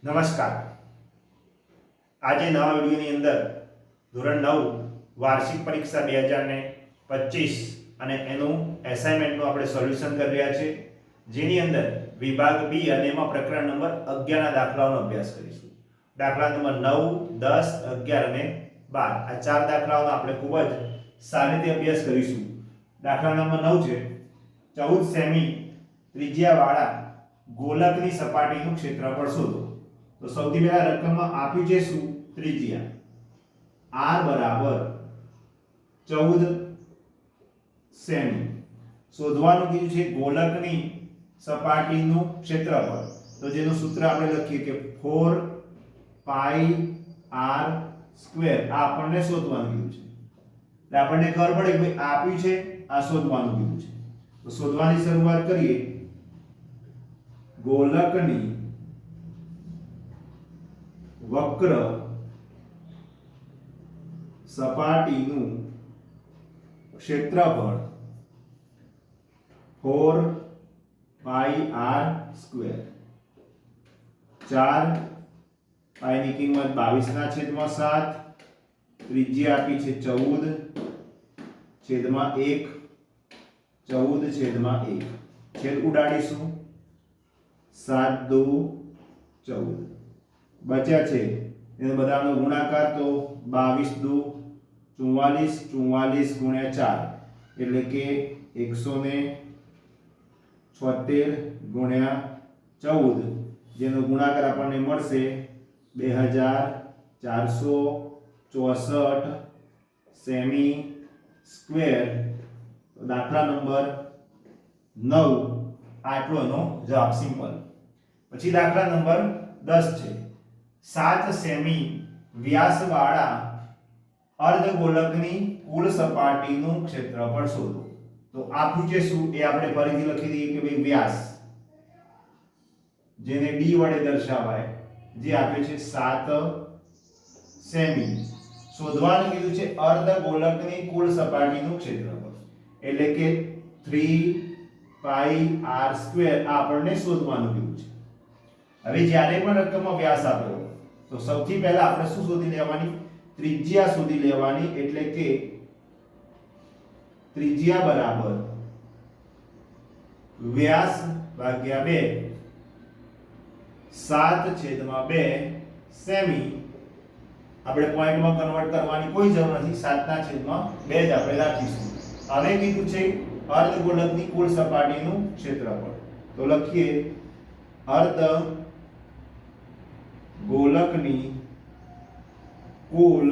નમસ્કાર. આજે નવા વિડીયોની અંદર ધોરણ 9 વાર્ષિક પરીક્ષા 2025 અને એનું એસાઇનમેન્ટનું આપણે સોલ્યુશન કરી રહ્યા છીએ, જેની અંદર વિભાગ બી અને એમાં પ્રકરણ નંબર 11 ના દાખલાઓનો અભ્યાસ કરીશું. દાખલા નંબર 9, 10, 11 અને 12 આ ચાર દાખલાઓનો આપણે ખૂબ જ સારી રીતે અભ્યાસ કરીશું. દાખલા નંબર 9 છે 14 સેમી ત્રિજ્યાવાળા ગોલકની સપાટીનું ક્ષેત્રફળ શોધો. તો સૌથી પહેલા રકમમાં આપ્યું છે શું? ત્રિજ્યા r બરાબર 14 સેમી. શોધવાનું કીધું છે ગોલકની સપાટીનું ક્ષેત્રફળ. તો જેનું સૂત્ર આપણે લખીએ કે 4 પાઈ r સ્ક્વેર. આ આપણને શોધવાનું કીધું છે. એટલે આપણને ખબર પડે કે ભાઈ આપ્યું છે, આ શોધવાનું કીધું છે. તો શોધવાની શરૂઆત કરીએ. ગોલકની વક્ર સપાટીનું ક્ષેત્રફળ 4 પાઈ r સ્ક્વેર. 4 પાઈની કિંમત 22/7, ત્રિજ્યા આપી છે 14/1, 14/1. છેદ ઉડાડીશું. 7 2 14. બચ્યા છે એને બધાનો ગુણાકાર, તો 22 2 44, 44 ગુણ્યા 4 એટલે કે 176 ગુણ્યા 14, જેનો ગુણાકાર આપણને મળશે 2464 સેમી સ્ક્વેર. દાખલા નંબર 9 આટલો એનો જવાબ, સિમ્પલ. પછી દાખલા નંબર 10 છે 7 સેમી વ્યાસવાળા અર્ધગોલકની કુલ સપાટીનું ક્ષેત્રફળ શોધો. તો આપ્યું છે શું એ આપણે ફરીથી લખી દઈએ કે ભાઈ વ્યાસ, જેને d વડે દર્શાવાય, જે આપ્યું છે 7 સેમી. શોધવાનું કીધું છે અર્ધગોલકની કુલ સપાટીનું ક્ષેત્રફળ, એટલે કે 3 પાઈ r સ્ક્વેર. આપણને શોધવાનું કીધું છે. હવે જ્યારે પણ રકમમાં વ્યાસ આપેલો તો સૌથી પહેલા આપણે શું શોધી લેવાની? ત્રિજ્યા શોધી લેવાની. એટલે કે ત્રિજ્યા બરાબર વ્યાસ ભાગ્યા 2, 7/2 સેમી. આપણે પોઈન્ટમાં કન્વર્ટ કરવાની કોઈ જરૂર નથી, 7/2 જ આપણે રાખીશું. હવે કીધું છે અર્ધગોલકની કુલ સપાટીનું ક્ષેત્રફળ. તો લખીએ અર્ધગોલકની કુલ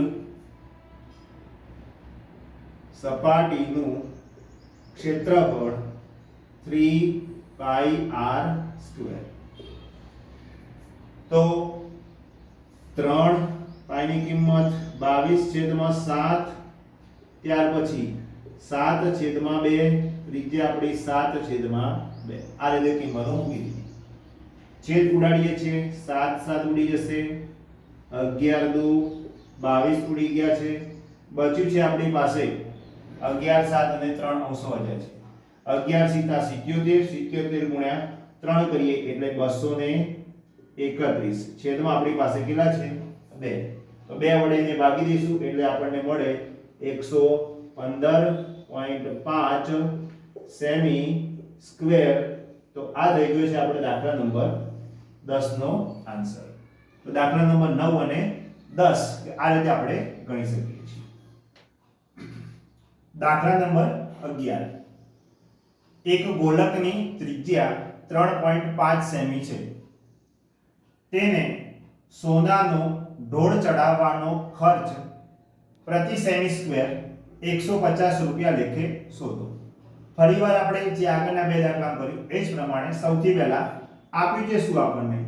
સપાટીનું ક્ષેત્રફળ 3 પાઈ r સ્ક્વેર. તો 3 પાઈની કિંમત 22/7, ત્યાર પછી 7/2, ત્રિજ્યા આપણી 7/2. આ રીતે કિંમતો મૂકી દીધી. છેદ ઉડાડીએ છીએ. 7 7 ઉડી જશે. 11 2 22 ઉડી ગયા છે. બચ્યું છે આપણી પાસે 11 7 અને 3 અંશો વધ્યા છે. 11 સીતા 77, 77 ગુણ્યા 3 કરીએ એટલે 231. છેદમાં આપણી પાસે કેટલા છે? 2. તો 2 વડે એને ભાગી દઈશું એટલે આપણને મળે 115.5 સેમી સ્ક્વેર. તો આ થઈ ગયો છે આપણે દાખલા નંબર 10 નો આન્સર. તો દાખલા નંબર 9 અને 10 આ રીતે આપણે ગણી શકીએ છીએ. દાખલા નંબર 11. એક ગોલકની ત્રિજ્યા 3.5 સેમી છે. તેને સોનાનો ઢોળ ચડાવવાનો ખર્ચ પ્રતિ સેમી સ્ક્વેર 150 રૂપિયા લેખે શોધો. ફરીવાર આપણે જે આગળના બે દાખલા કર્યું એ જ પ્રમાણે સૌથી પહેલા આપ્યું છે શું આપણને?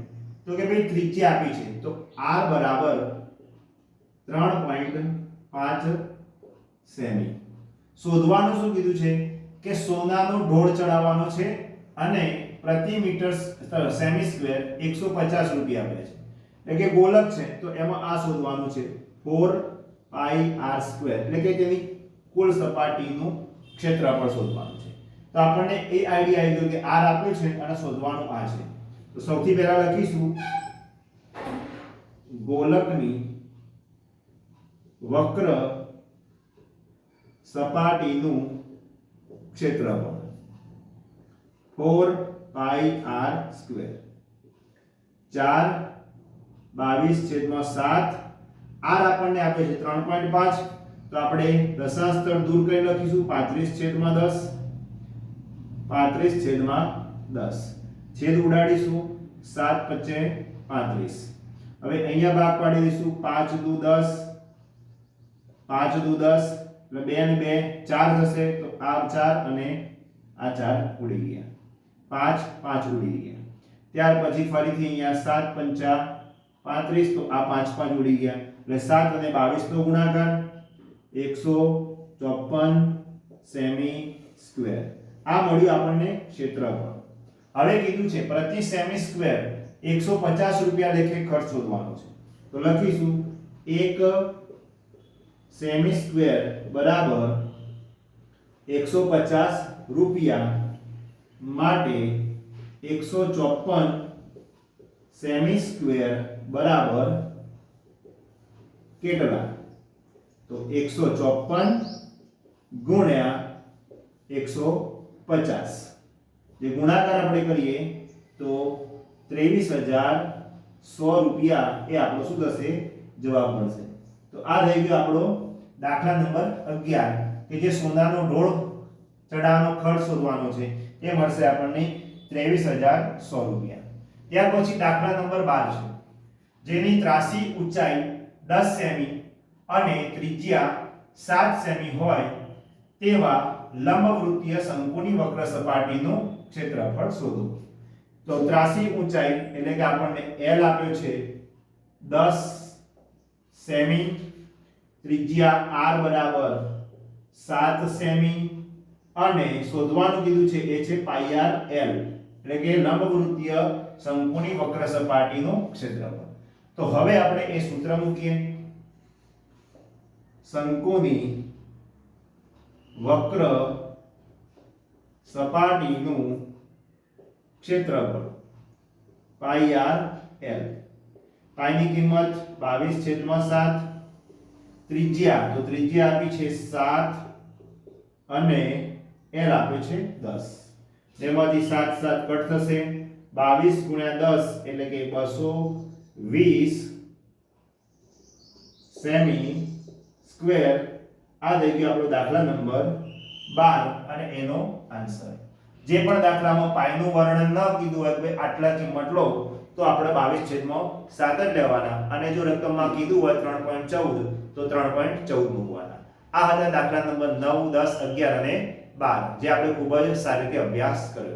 તો કે ભાઈ ત્રિજ્યા આપી છે, તો r બરાબર 3.5 સેમી. શોધવાનું શું કીધું છે કે સોનાનો ઢોળ ચડાવવાનો છે અને પ્રતિ મીટર સેમી સ્ક્વેર 150 રૂપિયા આપે છે. એટલે કે ગોલક છે તો એમાં આ શોધવાનું છે 4 પાઈ r સ્ક્વેર, એટલે કે તેની કુલ સપાટીનું ક્ષેત્રફળ શોધવાનું છે. તો આપણને એ આઈડિયા આવી ગયો કે r આપ્યો છે અને શોધવાનું આ છે. તો સૌથી પહેલા લખીશું ગોલકની વક્ર સપાટીનું ક્ષેત્રફળ 4 પાઈ r સ્ક્વેર 4 22/7 r આપણને આપે છે 3.5 તો આપણે દશાંશ સ્થળ દૂર કરી લખીશું 35/10 35/10 છેદ ઉડાડીશું 7 × 5 35 હવે અહીંયા ભાગ પાડી દઈશું 5 દુ 10 5 દુ 10 એટલે 2 અને 2 4 થશે તો આ 4 અને આ 4 ઉડી ગયા 5 5 ઉડી ગયા ત્યાર પછી ફરીથી અહીંયા 7 5 35 તો આ 5 5 ઉડી ગયા એટલે 7 અને 22 નો ગુણાકાર 154 સેમી સ્ક્વેર આ મળ્યું આપણને ક્ષેત્રફળ હવે કીધું છે પ્રતિ સેમી સ્ક્વેર 150 રૂપિયા લેખે ખર્ચ શોધવાનો છે તો લખીશું 1 સેમી સ્ક્વેર બરાબર 150 રૂપિયા માટે 154 સેમી સ્ક્વેર બરાબર કેટલા તો 154 ગુણ્યા 150 જે ગુણાકાર આપણે કરીએ તો 23,100 રૂપિયા એ આપણો શું થશે જવાબ મળશે તો આ થઈ ગયો આપણો દાખલા નંબર 11 કે જે સોનાનો ઢોળ ચડાવવાનો ખર્ચ શોધવાનો છે એ મળશે આપણને 23,100 રૂપિયા ત્યાર પછી દાખલા નંબર 12 છે જેની ત્રાસી ઊંચાઈ 10 સેમી અને ત્રિજ્યા 7 સેમી હોય તેવા લંબવૃત્તીય શંકુની વક્ર સપાટીનું ક્ષેત્રફળ શોધો તો ત્રાસી ઊંચાઈ એટલે કે આપણને L આપ્યો છે 10 સેમી ત્રિજ્યા r બરાબર 7 સેમી અને શોધવાનું કીધું છે એ છે પાઈ r L એટલે કે લંબવૃત્તીય શંકુની વક્ર સપાટીનું ક્ષેત્રફળ તો હવે આપણે એ સૂત્ર મૂકીએ શંકુની વક્ર સપાટીનું ક્ષેત્રફળ પાઈ r L પાઈની કિંમત 22/7 ત્રિજ્યા તો ત્રિજ્યા આપી છે 7 અને L આપે છે 10 જેમાંથી 7 7 કટ થશે 22 × 10 એટલે કે 220 સેમી સ્ક્વેર આ થઈ ગયો આપણો દાખલા નંબર 12 અને એનો આન્સર જે પણ દાખલામાં પાઈનું વર્ણન ન કીધું હોય કે આટલા કિંમત લો તો આપણે 22/7 જ લેવાના અને જો રકમમાં કીધું હોય 3.14 તો 3.14 મૂકવાના આ હતા દાખલા નંબર 9 10 11 અને 12 જે આપણે ખૂબ જ સારી રીતે અભ્યાસ કર્યો